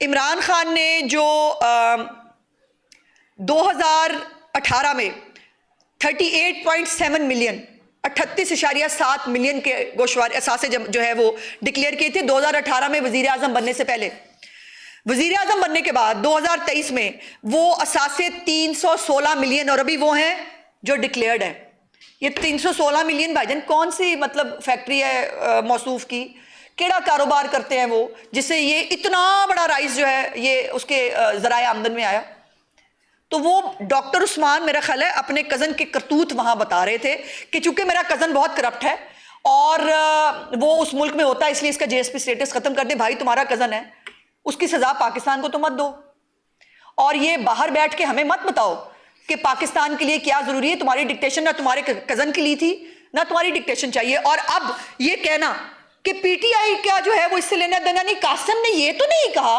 इमरान खान ने जो 2018 में 38.7 मिलियन 38.7 मिलियन के गोशवारे असासे जो है वो डिक्लेयर किए थे 2018 में वजीर आजम बनने से पहले। वजीर आजम बनने के बाद 2023 में वो असासे 316 मिलियन और अभी वो हैं जो डिक्लेयर्ड है। ये 316 मिलियन भाईजान कौन सी मतलब फैक्ट्री है मौसूफ की, केड़ा कारोबार करते हैं वो, जिससे ये इतना बड़ा राइस जो है ये उसके जराए आमदन में आया। तो वो डॉक्टर उस्मान मेरा ख्याल है अपने कज़न के करतूत वहां बता रहे थे कि चूंकि मेरा कज़न बहुत करप्ट है और वो उस मुल्क में होता है इसलिए इसका जीएसपी स्टेटस खत्म कर दे। भाई तुम्हारा कज़न है, उसकी सजा पाकिस्तान को तो मत दो, और ये बाहर बैठ के हमें मत बताओ कि पाकिस्तान के लिए क्या जरूरी है। तुम्हारी डिक्टेशन ना तुम्हारे कज़न की ली थी ना तुम्हारी डिक्टेशन चाहिए। और अब ये कहना कि पीटीआई क्या जो है वो इससे लेना देना नहीं। कासिम ने ये तो नहीं कहा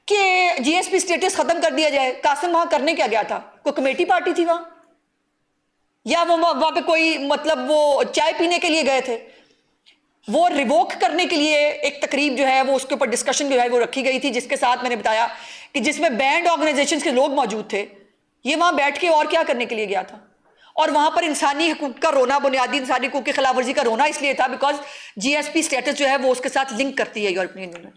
कि जीएसपी स्टेटस खत्म कर दिया जाए। कासिम वहां करने क्या गया था? कोई कमेटी पार्टी थी वहां, या वो वहां पे कोई मतलब वो चाय पीने के लिए गए थे? वो रिवोक करने के लिए एक तकरीब जो है वो उसके ऊपर डिस्कशन जो है वो रखी गई थी, जिसके साथ मैंने बताया कि जिसमें बैंड ऑर्गेनाइजेशन के लोग मौजूद थे। ये वहां बैठ के और क्या करने के लिए गया था? और वहां पर इंसानी हकूक का रोना, बुनियादी इंसानी हकूक की खिलाफ वर्जी का रोना इसलिए था बिकॉज जीएसपी स्टेटस जो है वो उसके साथ लिंक करती है यूरोपियन यूनियन।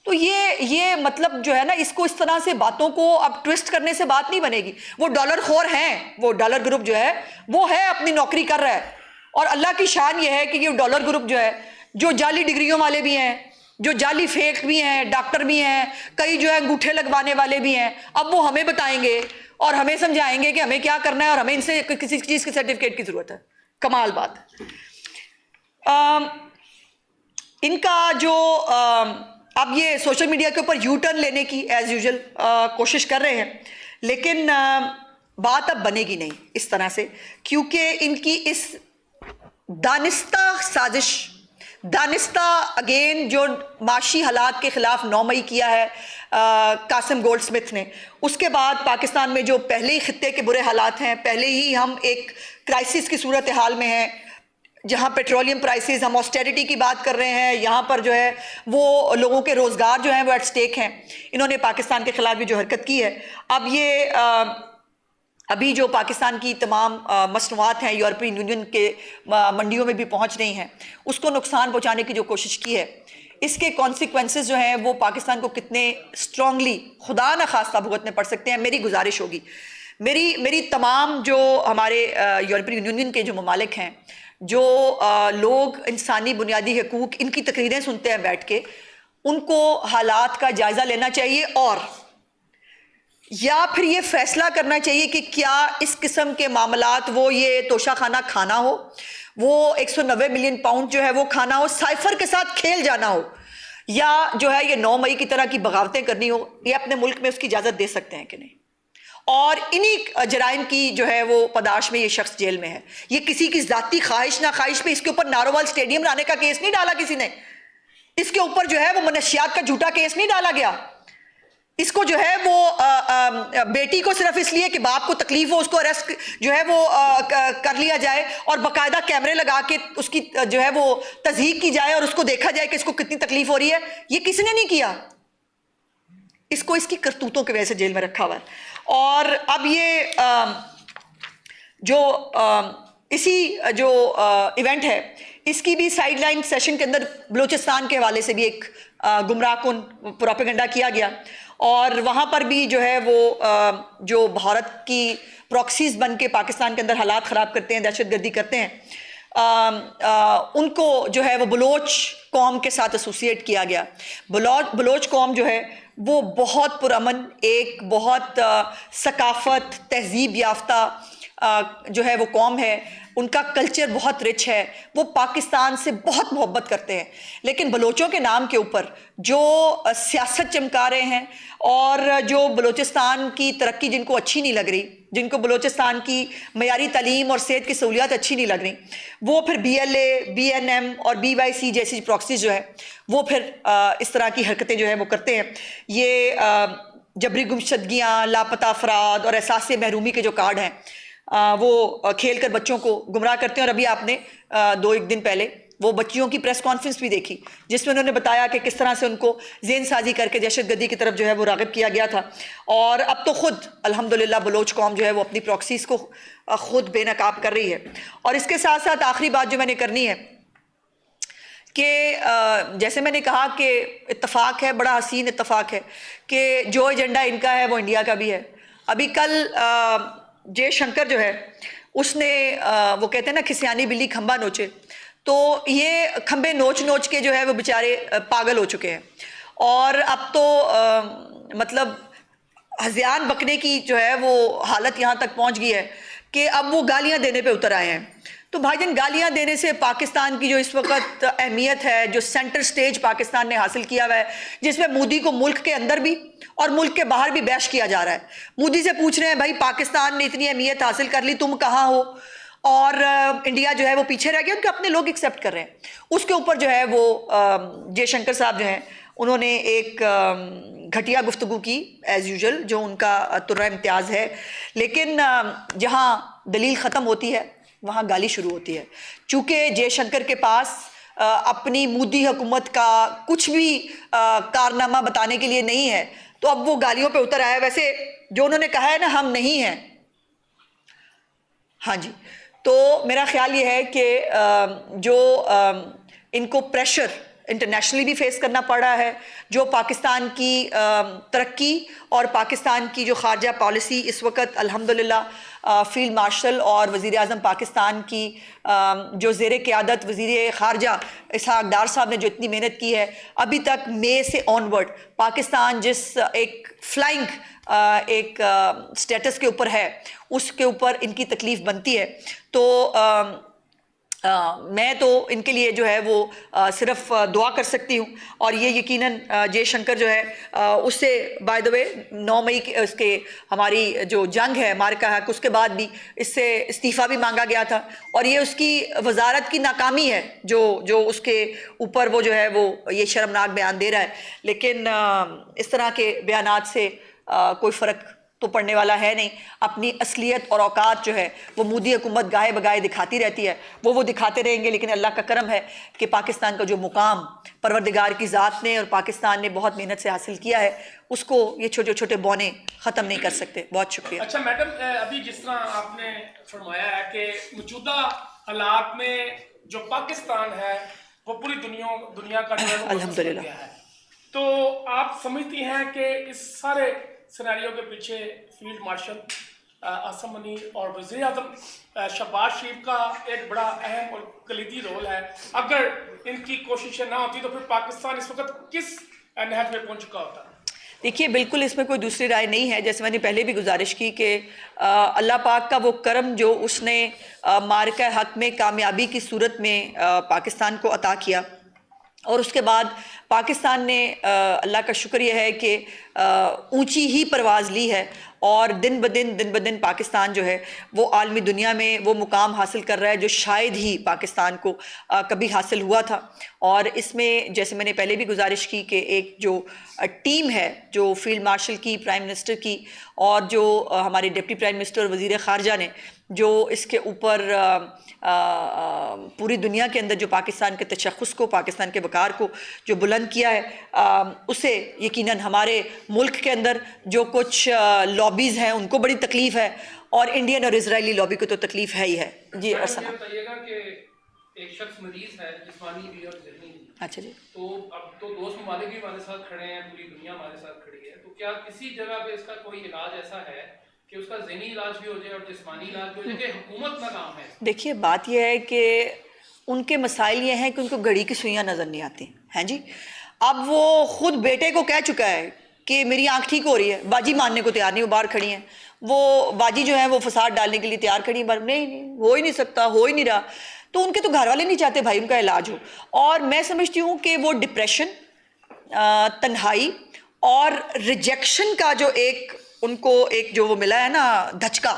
तो ये मतलब जो है ना, इसको इस तरह से बातों को अब ट्विस्ट करने से बात नहीं बनेगी। वो डॉलर खोर हैं, वो डॉलर ग्रुप जो है वो है अपनी नौकरी कर रहा है। और अल्लाह की शान ये है कि ये डॉलर ग्रुप जो है, जो जाली डिग्रियों वाले भी हैं, जो जाली फेक भी हैं, डॉक्टर भी हैं, कई जो है अंगूठे लगवाने वाले भी हैं, अब वो हमें बताएंगे और हमें समझाएंगे कि हमें क्या करना है और हमें इनसे किसी चीज के सर्टिफिकेट की जरूरत है। कमाल बात। इनका जो अब ये सोशल मीडिया के ऊपर यू टर्न लेने की एज यूजुअल कोशिश कर रहे हैं, लेकिन बात अब बनेगी नहीं इस तरह से, क्योंकि इनकी इस दानिस्ता साजिश, दानिस्ता अगेन जो माशी हालात के खिलाफ 9 मई किया है कासिम गोल्डस्मिथ ने, उसके बाद पाकिस्तान में जो पहले ही खित्ते के बुरे हालात हैं, पहले ही हम एक क्राइसिस की सूरत हाल में हैं, जहां पेट्रोलियम प्राइसेस, हम ऑस्टेरिटी की बात कर रहे हैं, यहाँ पर जो है वो लोगों के रोजगार जो हैं वो एट स्टेक हैं। इन्होंने पाकिस्तान के खिलाफ भी जो हरकत की है, अब ये अभी जो पाकिस्तान की तमाम मसनूआत हैं यूरोपियन यूनियन के मंडियों में भी पहुंच रही हैं, उसको नुकसान पहुंचाने की जो कोशिश की है, इसके कॉन्सिक्वेंसेस जो हैं वो पाकिस्तान को कितने स्ट्रांगली खुदा न खास्ता भुगतने पड़ सकते हैं। मेरी गुजारिश होगी, मेरी तमाम जो हमारे यूरोपियन यूनियन के जो ममालिक हैं, जो लोग इंसानी बुनियादी हकूक इनकी तकरीरें सुनते हैं बैठ के, उनको हालात का जायजा लेना चाहिए और या फिर ये फैसला करना चाहिए कि क्या इस किस्म के मामलात, वो ये तोशाखाना खाना हो, वो 190 मिलियन पाउंड जो है वो खाना हो, साइफर के साथ खेल जाना हो, या जो है ये 9 मई की तरह की बगावतें करनी हो, ये अपने मुल्क में उसकी इजाजत दे सकते हैं कि नहीं। और इन्हीं जराइम की जो है वो पदाश में ये शख्स जेल में है। ये किसी की जाती ख्वाहिश ना ख्वाहिश पे इसके ऊपर नारोवाल स्टेडियम लाने का केस नहीं डाला किसी ने, इसके ऊपर जो है वो मनशियात का झूठा केस नहीं डाला गया। इसको जो है वो बेटी को सिर्फ इसलिए कि बाप को तकलीफ हो उसको अरेस्ट जो है वो कर लिया जाए और बाकायदा कैमरे लगा के उसकी जो है वो तज़हीक की जाए और उसको देखा जाए कि इसको कितनी तकलीफ हो रही है, ये किसी ने नहीं किया। इसको इसकी करतूतों की वजह से जेल में रखा हुआ है। और अब ये इसी जो इवेंट है, इसकी भी साइडलाइन सेशन के अंदर बलूचिस्तान के हवाले से भी एक गुमराहकुन प्रोपेगेंडा किया गया, और वहाँ पर भी जो है वो जो भारत की प्रॉक्सीज बन के पाकिस्तान के अंदर हालात ख़राब करते हैं, दहशतगर्दी करते हैं, उनको जो है वो बलोच कौम के साथ एसोसिएट किया गया। बलोच कौम जो है वो बहुत पुरअमन, एक बहुत सकाफत तहजीब याफ्ता जो है वो कौम है, उनका कल्चर बहुत रिच है, वो पाकिस्तान से बहुत मोहब्बत करते हैं। लेकिन बलोचों के नाम के ऊपर जो सियासत चमका रहे हैं और जो बलोचिस्तान की तरक्की जिनको अच्छी नहीं लग रही, जिनको बलोचिस्तान की मयारी तालीम और सेहत की सहूलियात अच्छी नहीं लग रही, वो फिर BLA, BNM और BYC जैसी प्रॉक्सीज जो है वो फिर इस तरह की हरकतें जो है वो करते हैं। ये जबरी गुमशदगियाँ, लापता अफराद और एहसास महरूमी के जो कार्ड हैं वो खेल कर बच्चों को गुमराह करते हैं। और अभी आपने 2-1 दिन पहले वो बच्चियों की प्रेस कॉन्फ्रेंस भी देखी जिसमें उन्होंने बताया कि किस तरह से उनको ज़ेन साजी करके दहशतगर्दी की तरफ जो है वो राग़िब किया गया था। और अब तो ख़ुद अल्हम्दुलिल्लाह बलोच कौम जो है वो अपनी प्रॉक्सीज़ को ख़ुद बेनकाब कर रही है। और इसके साथ साथ आखिरी बात जो मैंने करनी है कि जैसे मैंने कहा कि इत्तफाक है, बड़ा हसीन इत्तफाक है कि जो एजेंडा इनका है वो इंडिया का भी है। अभी कल जयशंकर जो है उसने वो कहते हैं ना खिसियानी बिल्ली खंबा नोचे, तो ये खंबे नोच नोच के जो है वो बेचारे पागल हो चुके हैं। और अब तो मतलब हज़ियान बकने की जो है वो हालत यहाँ तक पहुँच गई है कि अब वो गालियाँ देने पे उतर आए हैं। तो भाईजान गालियाँ देने से पाकिस्तान की जो इस वक्त अहमियत है, जो सेंटर स्टेज पाकिस्तान ने हासिल किया हुआ है, जिसमें मोदी को मुल्क के अंदर भी और मुल्क के बाहर भी बैश किया जा रहा है। मोदी से पूछ रहे हैं भाई पाकिस्तान ने इतनी अहमियत हासिल कर ली, तुम कहाँ हो? और इंडिया जो है वो पीछे रह गया, उनके अपने लोग एक्सेप्ट कर रहे हैं। उसके ऊपर जो है वो जयशंकर साहब जो हैं उन्होंने एक घटिया गुफ्तगू की एज़ यूजुअल, जो उनका तुर्रा इम्तियाज़ है। लेकिन जहाँ दलील ख़त्म होती है वहाँ गाली शुरू होती है। चूँकि जयशंकर के पास अपनी मोदी हुकूमत का कुछ भी कारनामा बताने के लिए नहीं है, तो अब वो गालियों पे उतर आया। वैसे जो उन्होंने कहा है ना, हम नहीं हैं, हाँ जी, तो मेरा ख्याल ये है कि जो इनको प्रेशर इंटरनेशनली भी फेस करना पड़ रहा है, जो पाकिस्तान की तरक्की और पाकिस्तान की जो खारजा पॉलिसी इस वक्त अल्हम्दुलिल्लाह फील्ड मार्शल और वज़ीर आज़म पाकिस्तान की जो ज़ेरे क़यादत वज़ीर ख़ारजा इसहाक़ डार साहब ने जो इतनी मेहनत की है, अभी तक मई से ऑनवर्ड पाकिस्तान जिस एक फ्लाइंग एक स्टेटस के ऊपर है, उसके ऊपर इनकी तकलीफ़ बनती है। तो मैं तो इनके लिए जो है वो सिर्फ दुआ कर सकती हूँ। और ये यकीनन जयशंकर जो है उससे बाय द वे 9 मई के उसके हमारी जो जंग है मार्का है उसके बाद भी इससे इस्तीफ़ा भी मांगा गया था, और ये उसकी वजारत की नाकामी है जो उसके ऊपर वो जो है वो ये शर्मनाक बयान दे रहा है। लेकिन इस तरह के बयानात से कोई फ़र्क तो पड़ने वाला है नहीं। अपनी असलियत और औकात जो है वो मोदी हुकूमत गाहे बगाहे दिखाती रहती है, वो दिखाते रहेंगे। लेकिन अल्लाह का करम है कि पाकिस्तान का जो मुकाम परवरदिगार की ज़ात ने और पाकिस्तान ने बहुत मेहनत से हासिल किया है, उसको ये छोटे छोटे बौने ख़त्म नहीं कर सकते। बहुत शुक्रिया। अच्छा मैडम, अभी जिस तरह आपने फरमाया है कि मौजूदा हालात में जो पाकिस्तान है वो पूरी दुनिया का अल्हम्दुलिल्लाह है, तो आप समझती हैं कि इस सारे सिनेरियो के पीछे फील्ड मार्शल आसिम मुनीर और वज़ीर आज़म शहबाज शरीफ का एक बड़ा अहम और कलीदी रोल है? अगर इनकी कोशिशें ना होती तो फिर पाकिस्तान इस वक्त किस नहज में पहुंच चुका होता? देखिए, बिल्कुल इसमें कोई दूसरी राय नहीं है। जैसे मैंने पहले भी गुजारिश की कि अल्लाह पाक का वो करम जो उसने मार्का हक में कामयाबी की सूरत में पाकिस्तान को अता किया, और उसके बाद पाकिस्तान ने अल्लाह का शुक्र यह है कि ऊंची ही परवाज़ ली है, और दिन ब दिन पाकिस्तान जो है वो आलमी दुनिया में वो मुकाम हासिल कर रहा है जो शायद ही पाकिस्तान को कभी हासिल हुआ था। और इसमें जैसे मैंने पहले भी गुजारिश की कि एक जो टीम है जो फील्ड मार्शल की, प्राइम मिनिस्टर की, और जो हमारे डिप्टी प्राइम मिनिस्टर और वज़ीर ख़ारजा ने जो इसके ऊपर पूरी दुनिया के अंदर जो पाकिस्तान के तशख़्ख़ुस को, पाकिस्तान के वक़ार को जो बुलंद किया है, उसे यकीनन हमारे मुल्क के अंदर जो कुछ लॉबीज़ हैं उनको बड़ी तकलीफ़ है, और इंडियन और इजरायली लॉबी को तो तकलीफ़ है ही है। जी अरसना, एक शख्स मरीज है जिस्मानी भी और ज़हनी भी। अच्छा जी, तो अब तो दोस्त ममालिक भी हमारे साथ खड़े हैं, पूरी दुनिया हमारे साथ खड़ी है, तो क्या किसी जगह पे इसका कोई इलाज ऐसा है कि उसका ज़हनी इलाज भी हो जाए और जिस्मानी इलाज भी हो जाए, कि हुकूमत का काम है? देखिए, बात यह है कि उनके मसाइल ये हैं कि उनको घड़ी की सुइयाँ नज़र नहीं आती हैं जी। अब वो खुद बेटे को कह चुका है कि मेरी आंख ठीक हो रही है, बाजी मानने को तैयार नहीं, वो बाहर खड़ी हैं। वो बाजी जो है वो फसाद डालने के लिए तैयार खड़ी है, नहीं हो ही नहीं सकता, हो ही नहीं रहा। तो उनके तो घर वाले नहीं चाहते भाई उनका इलाज हो। और मैं समझती हूँ कि वो डिप्रेशन, तन्हाई और रिजेक्शन का जो एक उनको एक जो वो मिला है ना धचका,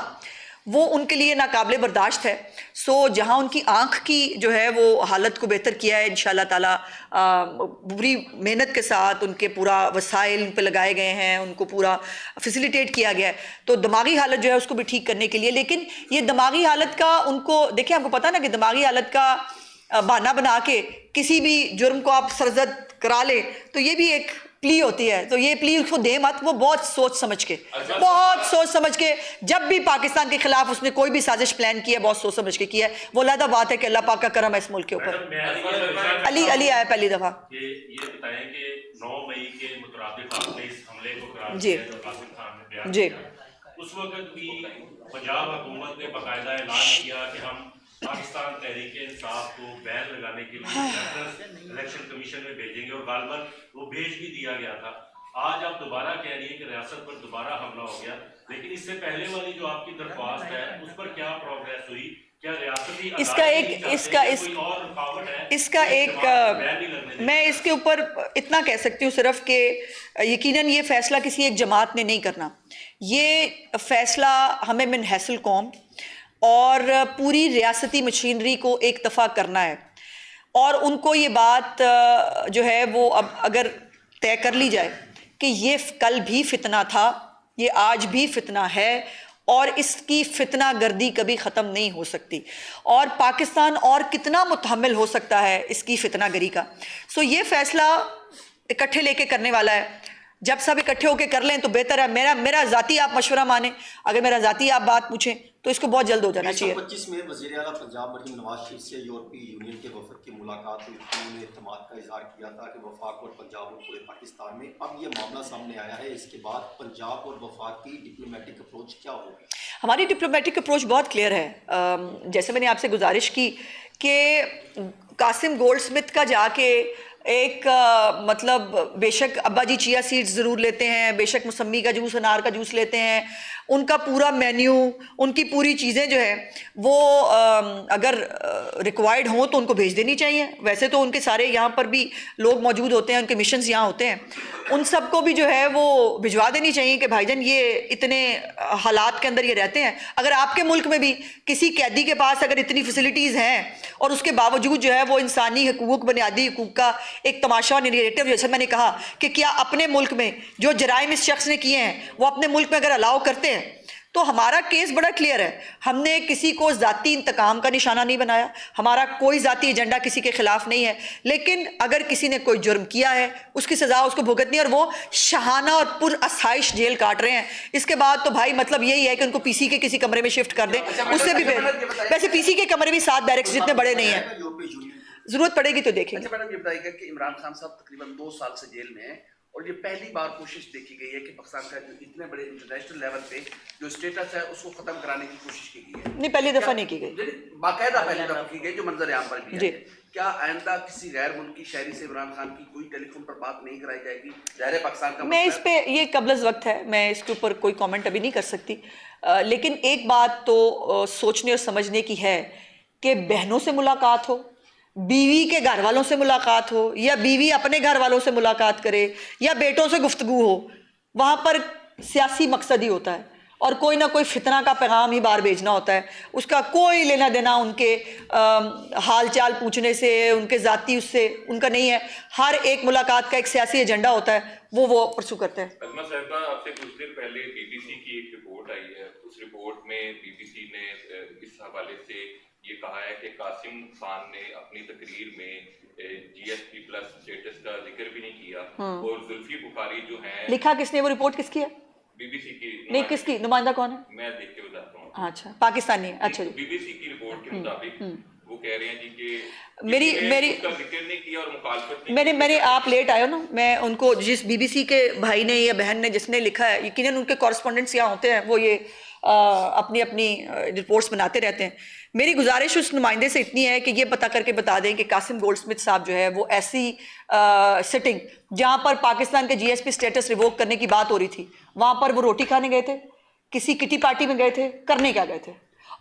वो उनके लिए नाकाबिले बर्दाश्त है। सो जहाँ उनकी आँख की जो है वो हालत को बेहतर किया है इंशाल्लाह ताला, पूरी मेहनत के साथ उनके पूरा वसाइल उन पर लगाए गए हैं, उनको पूरा फैसिलिटेट किया गया है, तो दिमागी हालत जो है उसको भी ठीक करने के लिए। लेकिन ये दिमागी हालत का उनको देखिए, आपको पता ना कि दिमागी हालत का बहाना बना के किसी भी जुर्म को आप सरजद करा लें, तो ये भी एक प्ली होती है। तो ये प्ली उसको दे मत, वो बहुत सोच समझ के जब भी पाकिस्तान के खिलाफ उसने कोई भी साजिश प्लान की है, बहुत सोच समझ के किया है। वो अलग बात है कि अल्लाह पाक का करम है इस मुल्क के ऊपर। अली आया पहली दफा। ये बताएं कि 9 मई के मुताबिक आपने इस हमले को करार जी। दिया जो कासिम खान ने बयान जी। किया, उस वक्त भी पंजाब हुकूमत ने बाकायदा ऐलान किया कि हम पाकिस्तान तहरीक इंसाफ को बैन लगाने के लिए इलेक्शन कमीशन में भेजेंगे, और गालबन वो भेज भी दिया गया था। आज आप दोबारा कह रही है कि रियासत पर दोबारा हमला हो गया, लेकिन इससे पहले वाली जो आपकी दरख्वास्त है उस पर क्या प्रोग्रेस हुई? क्या रियासती मैं इसके ऊपर इतना कह सकती हूँ सिर्फ कि यकीनन ये फैसला किसी एक जमात ने नहीं करना। ये फैसला हमें मिन हैसल कौम और पूरी रियासती मशीनरी को एक दफ़ा करना है, और उनको ये बात जो है वो अब अगर तय कर ली जाए कि ये कल भी फितना था, ये आज भी फितना है, और इसकी फितना गर्दी कभी ख़त्म नहीं हो सकती, और पाकिस्तान और कितना मुतहम्मिल हो सकता है इसकी फितना गरी का। सो ये फ़ैसला इकट्ठे लेके करने वाला है। जब सब इकट्ठे होकर कर लें तो बेहतर है। मेरा ज़ाती आप मशवरा माने, अगर मेरा ज़ाती आप बात पूछें तो इसको बहुत जल्द हो जाना चाहिए। 25 में वज़ीर आला पंजाब मरीम नवाज शरीफ से यूरोपीय यूनियन के वफद की मुलाकात हुई, उन्होंने एतमाद का इजहार किया था कि वफाक और पंजाब और पूरे पाकिस्तान में। अब ये मामला सामने आया है, इसके बाद पंजाब और वफाक की डिप्लोमेटिक अप्रोच क्या होगी? हमारी डिप्लोमेटिक अप्रोच बहुत क्लियर है। जैसे मैंने आपसे गुजारिश की कि कासिम गोल्डस्मिथ का जाके एक मतलब बेशक अब्बा जी चिया सीड्स ज़रूर लेते हैं, बेशक मौसमी का जूस, अनार का जूस लेते हैं, उनका पूरा मेन्यू, उनकी पूरी चीज़ें जो है वो अगर रिक्वायर्ड हों तो उनको भेज देनी चाहिए। वैसे तो उनके सारे यहाँ पर भी लोग मौजूद होते हैं, उनके मिशंस यहाँ होते हैं, उन सबको भी जो है वो भिजवा देनी चाहिए कि भाईजान ये इतने हालात के अंदर ये रहते हैं। अगर आपके मुल्क में भी किसी कैदी के पास अगर इतनी फैसिलिटीज़ हैं और उसके बावजूद जो है वो इंसानी हकूक़, बुनियादी हकूक़ का एक तमाशा नैरेटिव, जैसे मैंने कहा कि क्या अपने मुल्क में जो जराइम इस शख्स ने किए हैं वो अपने मुल्क में अगर अलाउ करते हैं, तो हमारा केस बड़ा क्लियर है। हमने किसी को ज़ाती इंतकाम का निशाना नहीं बनाया, हमारा कोई ज़ाती एजेंडा किसी के खिलाफ नहीं है, लेकिन अगर किसी ने कोई जुर्म किया है उसकी सज़ा उसको भुगतनी है, और वो शहाना और पुरअसाइश जेल काट रहे हैं। इसके बाद तो भाई मतलब यही है कि उनको पीसी के किसी कमरे में शिफ्ट कर दें, उससे भी वैसे पीसी के कमरे भी 7 बैरक्स जितने बड़े नहीं हैं, जरूरत पड़ेगी तो देखेंगे। अच्छा मैडम, ये बताइएगा कि इमरान खान साहब तकरीबन 2 साल से जेल में हैं, और ये पहली बार कोशिश देखी गई है कि पाकिस्तान का जो इतने बड़े इंटरनेशनल लेवल पे जो स्टेटस है उसको खत्म कराने की कोशिश की गई है। नहीं, पहली दफा नहीं की गई, बाकायदा पहली दफा की गई जो मंजर आम पर भी है। क्या आइंदा किसी गैर मुल्की शहरी से इमरान खान की कोई टेलीफोन पर बात नहीं कराई जाएगी? ज़ाहिर पाकिस्तान का मैं इस पे ये कबल वक्त है, मैं इसके ऊपर कोई कमेंट अभी नहीं कर सकती, लेकिन एक बात तो सोचने और समझने की है कि बहनों से मुलाकात हो, बीवी के घर वालों से मुलाकात हो, या बीवी अपने घर वालों से मुलाकात करे, या बेटों से गुफ्तगू हो, वहाँ पर सियासी मकसद ही होता है और कोई ना कोई फितना का पैगाम ही बाहर भेजना होता है। उसका कोई लेना देना उनके हाल चाल पूछने से, उनके ज़ाती उससे उनका नहीं है। हर एक मुलाकात का एक सियासी एजेंडा होता है, वो परसू करते हैं। अजमा साहिबा, आपसे कुछ देर पहले BBC की एक रिपोर्ट आई है, उस रिपोर्ट में BBC ने इस हवाले से ये कहा है कि कासिम खान ने अपनी तकरीर में GSP प्लस स्टेटस का जिक्र भी नहीं किया, और जुल्फी बुखारी जो है, लिखा किसने, वो रिपोर्ट किसकी है? BBC की नहीं, किसकी नुमाइंदा कौन है? मैं देख के बताता हूँ। अच्छा, पाकिस्तानी है। अच्छा जी, BBC की रिपोर्ट के मुताबिक वो कह रहे हैं जी कि मेरी जिक्र नहीं किया और मुखालफत मैंने आप लेट आए हो ना, मैं उनको जिस BBC के भाई ने या बहन ने जिसने लिखा है, यकीनन उनके कॉरेस्पॉन्डेंट्स यहाँ होते हैं, वो ये अपनी अपनी रिपोर्ट्स बनाते रहते हैं। मेरी गुजारिश उस नुमाइंदे से इतनी है कि ये पता करके बता दें कि कासिम गोल्डस्मिथ साहब जो है वो ऐसी सिटिंग जहाँ पर पाकिस्तान के GSP स्टेटस रिवोक करने की बात हो रही थी, वहाँ पर वो रोटी खाने गए थे, किसी किटी पार्टी में गए थे, करने क्या गए थे?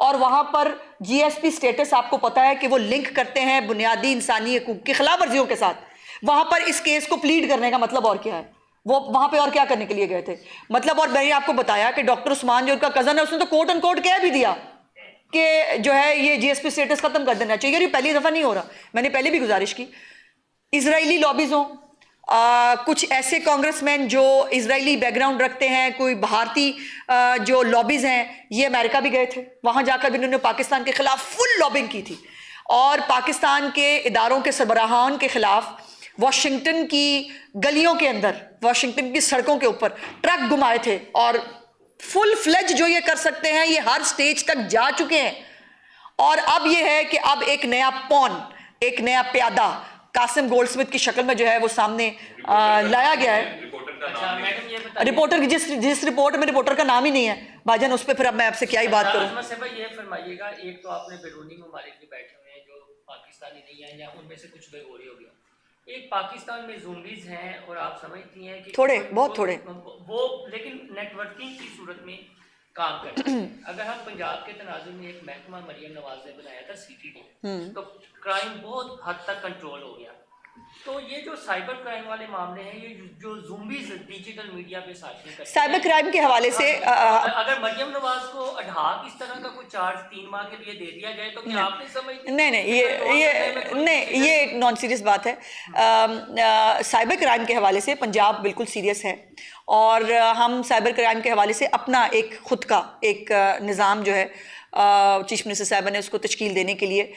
और वहाँ पर GSP स्टेटस आपको पता है कि वो लिंक करते हैं बुनियादी इंसानी हकूक़ की खिलाफ वर्जियों के साथ। वहाँ पर इस केस को प्लीड करने का मतलब और क्या है? वो वहाँ पे और क्या करने के लिए गए थे? मतलब, और मैंने आपको बताया कि डॉक्टर उस्मान जो उनका कज़न है, उसने तो कोट एंड कोट कह भी दिया कि जो है ये GSP स्टेटस खत्म कर देना चाहिए। ये पहली दफ़ा नहीं हो रहा, मैंने पहले भी गुजारिश की। इजरायली लॉबीज़ हों, कुछ ऐसे कांग्रेसमैन जो इजरायली बैकग्राउंड रखते हैं, कोई भारतीय जो लॉबीज़ हैं, ये अमेरिका भी गए थे, वहाँ जाकर भी उन्होंने पाकिस्तान के खिलाफ फुल लॉबिंग की थी। और पाकिस्तान के इदारों के सरबराहान के खिलाफ वॉशिंगटन की गलियों के अंदर, वॉशिंगटन की सड़कों के ऊपर ट्रक घुमाए थे। और फुल फ्लेज जो ये कर सकते हैं, ये हर स्टेज तक जा चुके हैं। और अब ये है कि अब एक नया पॉन, एक नया प्यादा कासिम गोल्डस्मिथ की शक्ल में जो है वो सामने लाया गया है। रिपोर्टर की जिस रिपोर्ट में रिपोर्टर का नाम ही नहीं है भाईजान, उस पर फिर अब मैं आपसे क्या ही बात करूं। ये फरमाइएगा, एक तो आपने बैरूनी ममालिक भी बैठे हुए हैं जो पाकिस्तानी नहीं है, या उनमें से कुछ बेगोरी हो गया। एक पाकिस्तान में ज़ूम्बीज़ हैं और आप समझती हैं कि थोड़े, बहुत थोड़े, वो लेकिन नेटवर्किंग की सूरत में काम करते हैं। अगर हम पंजाब के तनाजुर में एक महकमा मरियम नवाज ने बनाया था CTD, तो क्राइम बहुत हद तक कंट्रोल हो गया। तो ये जो साइबर क्राइम वाले मामले हैं, ये जो ज़ूम्बीज़ डिजिटल मीडिया पे साजिश करते हैं, साइबर क्राइम के हवाले से अगर मरियम नवाज को अढ़ाक इस तरह का कोई चार्ज 3 माह के लिए दे दिया जाए तो क्या आपने समझ नहीं, ये एक नॉन सीरियस बात है। साइबर क्राइम के हवाले से पंजाब बिल्कुल सीरियस है और हम साइबर क्राइम के हवाले से अपना एक खुद का एक निज़ाम जो है चीफ मिनिस्टर साहब ने उसको तश्कील देने के लिए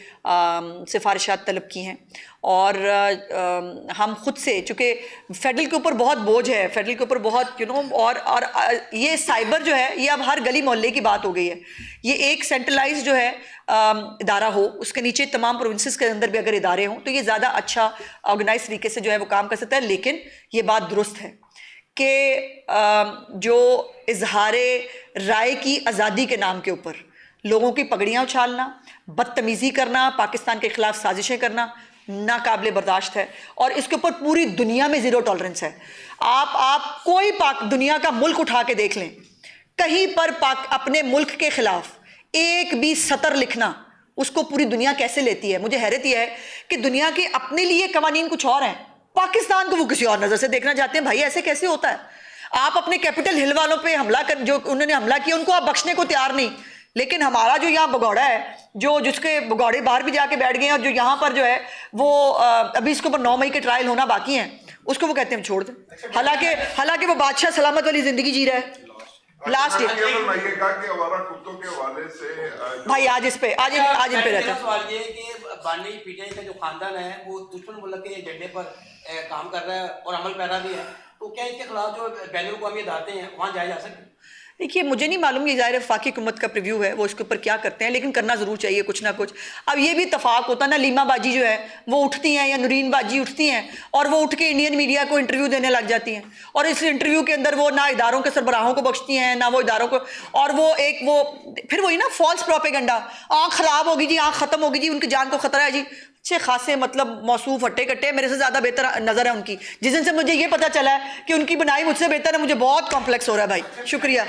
सिफारिशात तलब की हैं। और हम खुद से, चूँकि फेडरल के ऊपर बहुत बोझ है, फेडरल के ऊपर बहुत और ये साइबर जो है ये अब हर गली मोहल्ले की बात हो गई है। ये एक सेंट्रलाइज जो है इदारा हो, उसके नीचे तमाम प्रोविंसेस के अंदर भी अगर इदारे हों तो ये ज़्यादा अच्छा ऑर्गेनाइज तरीके से जो है वो काम कर सकता है। लेकिन ये बात दुरुस्त है कि जो इजहार राय की आज़ादी के नाम के ऊपर लोगों की पगड़ियाँ उछालना, बदतमीज़ी करना, पाकिस्तान के खिलाफ साजिशें करना नाकाबिले बर्दाश्त है और इसके ऊपर पूरी दुनिया में ज़ीरो टॉलरेंस है। आप कोई दुनिया का मुल्क उठा के देख लें, कहीं पर अपने मुल्क के खिलाफ एक भी सतर लिखना उसको पूरी दुनिया कैसे लेती है। मुझे हैरत यह है कि दुनिया के अपने लिए कवानीन कुछ और हैं, पाकिस्तान को वो किसी और नज़र से देखना चाहते हैं। भाई ऐसे कैसे होता है? आप अपने कैपिटल हिल वालों पे हमला कर, जो उन्होंने हमला किया उनको आप बख्शने को तैयार नहीं, लेकिन हमारा जो यहाँ भगौड़ा है, जिसके भगौड़े बाहर भी जाके बैठ गए हैं और जो यहाँ पर जो है वो अभी इसके ऊपर 9 मई के ट्रायल होना बाकी हैं, उसको वो कहते हैं छोड़ दें, हालांकि वो बादशाह सलामत वाली जिंदगी जी रहा है। लास्ट भाई आज इन पे रहता है सवाल ये है कि बानी पीटीआई का जो खानदान है वो दुश्मन मुल्क के एजेंडे पर काम कर रहा है और अमल पैरा भी है, तो क्या इसके खिलाफ जो बैन अवी अदालतें हैं वहाँ जाए जा सकते? देखिए, मुझे नहीं मालूम ये ज़ाहिर वफाकी हुकूमत का प्रीव्यू है, वो इसके ऊपर क्या करते हैं, लेकिन करना ज़रूर चाहिए कुछ ना कुछ। अब ये भी इत्तफाक होता ना, लीमा बाजी जो है वो उठती हैं या नुरीन बाजी उठती हैं और वो उठ के इंडियन मीडिया को इंटरव्यू देने लग जाती हैं और इस इंटरव्यू के अंदर वो ना इदारों के सरबराहों को बख्शती हैं ना वो इदारों को, और वो फिर वही ना फॉल्स प्रोपेगेंडा, आँख ख़राब होगी जी, आँख ख़त्म होगी जी, उनकी जान को ख़तरा है जी। अच्छे खासे मतलब मौसूफ हट्टे कट्टे मेरे से ज़्यादा बेहतर नज़र है उनकी। जिस दिन से मुझे ये पता चला है कि उनकी बनाई मुझसे बेहतर है, मुझे बहुत कॉम्प्लेक्स हो रहा है भाई। शुक्रिया।